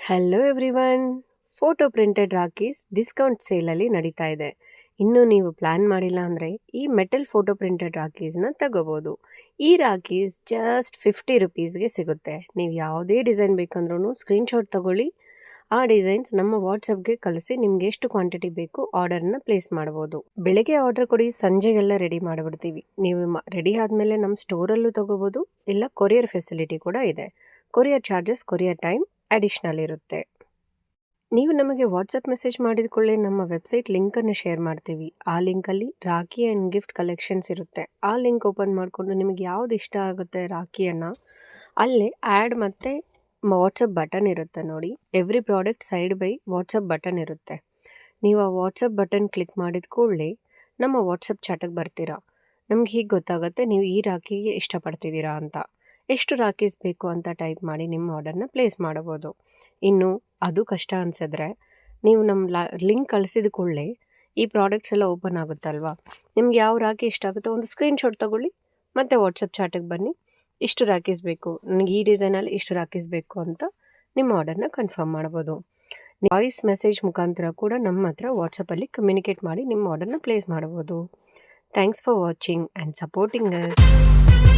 Hello everyone. Photo printed rakhis discount ಸೇಲಲ್ಲಿ ನಡೀತಾ ಇದೆ. ಇನ್ನೂ ನೀವು ಪ್ಲ್ಯಾನ್ ಮಾಡಿಲ್ಲ ಅಂದರೆ ಈ ಮೆಟಲ್ ಫೋಟೋ ಪ್ರಿಂಟೆಡ್ ರಾಖೀಸ್ನ ತಗೋಬೋದು. ಈ ರಾಖೀಸ್ ಜಸ್ಟ್ 50 ರುಪೀಸ್ಗೆ ಸಿಗುತ್ತೆ. ನೀವು ಯಾವುದೇ ಡಿಸೈನ್ ಬೇಕಂದ್ರೂ ಸ್ಕ್ರೀನ್ಶಾಟ್ ತಗೊಳ್ಳಿ. ಆ ಡಿಸೈನ್ಸ್ ನಮ್ಮ ವಾಟ್ಸಪ್ಗೆ ಕಳಿಸಿ ನಿಮ್ಗೆ ಎಷ್ಟು ಕ್ವಾಂಟಿಟಿ ಬೇಕು ಆರ್ಡರ್ನ ಪ್ಲೇಸ್ ಮಾಡ್ಬೋದು. ಬೆಳಗ್ಗೆ ಆರ್ಡರ್ ಕೊಡಿ, ಸಂಜೆಗೆಲ್ಲ ರೆಡಿ ಮಾಡಿಬಿಡ್ತೀವಿ. ನೀವು ರೆಡಿ ಆದಮೇಲೆ ನಮ್ಮ ಸ್ಟೋರಲ್ಲೂ ತಗೋಬೋದು, ಇಲ್ಲ ಕೊರಿಯರ್ ಫೆಸಿಲಿಟಿ ಕೂಡ ಇದೆ. Courier charges, courier time additional ಇರುತ್ತೆ. ನೀವು ನಮಗೆ ವಾಟ್ಸಪ್ ಮೆಸೇಜ್ ಮಾಡಿದ ಕೂಡಲೇ ನಮ್ಮ ವೆಬ್ಸೈಟ್ ಲಿಂಕನ್ನು ಶೇರ್ ಮಾಡ್ತೀವಿ. ಆ ಲಿಂಕಲ್ಲಿ ರಾಖಿ ಆ್ಯಂಡ್ ಗಿಫ್ಟ್ ಕಲೆಕ್ಷನ್ಸ್ ಇರುತ್ತೆ. ಆ ಲಿಂಕ್ ಓಪನ್ ಮಾಡಿಕೊಂಡು ನಿಮಗೆ ಯಾವ್ದು ಇಷ್ಟ ಆಗುತ್ತೆ ರಾಖಿಯನ್ನು ಅಲ್ಲೇ ಆ್ಯಡ್ ಮತ್ತು ವಾಟ್ಸಪ್ ಬಟನ್ ಇರುತ್ತೆ ನೋಡಿ. Every product side by WhatsApp button ಇರುತ್ತೆ. ನೀವು ಆ ವಾಟ್ಸಪ್ ಬಟನ್ ಕ್ಲಿಕ್ ಮಾಡಿದ ಕೂಡಲೇ ನಮ್ಮ ವಾಟ್ಸಪ್ ಚಾಟಿಗೆ ಬರ್ತೀರಾ. ನಮ್ಗೆ ಹೀಗೆ ಗೊತ್ತಾಗುತ್ತೆ ನೀವು ಈ ರಾಖಿಗೆ ಇಷ್ಟಪಡ್ತಿದ್ದೀರಾ ಅಂತ. ಎಷ್ಟು ರಾಖೀಸ್ ಬೇಕು ಅಂತ ಟೈಪ್ ಮಾಡಿ ನಿಮ್ಮ ಆರ್ಡರ್ನ ಪ್ಲೇಸ್ ಮಾಡಬೋದು. ಇನ್ನು ಅದು ಕಷ್ಟ ಅನಿಸಿದ್ರೆ ನೀವು ನಮ್ಮ ಲಿಂಕ್ ಕಳಿಸಿದ ಕೂಡಲೇ ಈ ಪ್ರಾಡಕ್ಟ್ಸ್ ಎಲ್ಲ ಓಪನ್ ಆಗುತ್ತಲ್ವಾ. ನಿಮ್ಗೆ ಯಾವ ರಾಖಿ ಇಷ್ಟ ಆಗುತ್ತೋ ಒಂದು ಸ್ಕ್ರೀನ್ಶಾಟ್ ತೊಗೊಳ್ಳಿ ಮತ್ತು ವಾಟ್ಸಪ್ ಚಾಟಿಗೆ ಬನ್ನಿ. ಇಷ್ಟು ರಾಖೀಸ್ ಬೇಕು, ನನಗೆ ಈ ಡಿಸೈನಲ್ಲಿ ಇಷ್ಟು ರಾಖೀಸ್ ಬೇಕು ಅಂತ ನಿಮ್ಮ ಆರ್ಡರ್ನ ಕನ್ಫರ್ಮ್ ಮಾಡ್ಬೋದು. ವಾಯ್ಸ್ ಮೆಸೇಜ್ ಮುಖಾಂತರ ಕೂಡ ನಮ್ಮ ಹತ್ರ ವಾಟ್ಸಪ್ಪಲ್ಲಿ ಕಮ್ಯುನಿಕೇಟ್ ಮಾಡಿ ನಿಮ್ಮ ಆರ್ಡರ್ನ ಪ್ಲೇಸ್ ಮಾಡ್ಬೋದು. Thanks for watching and supporting us.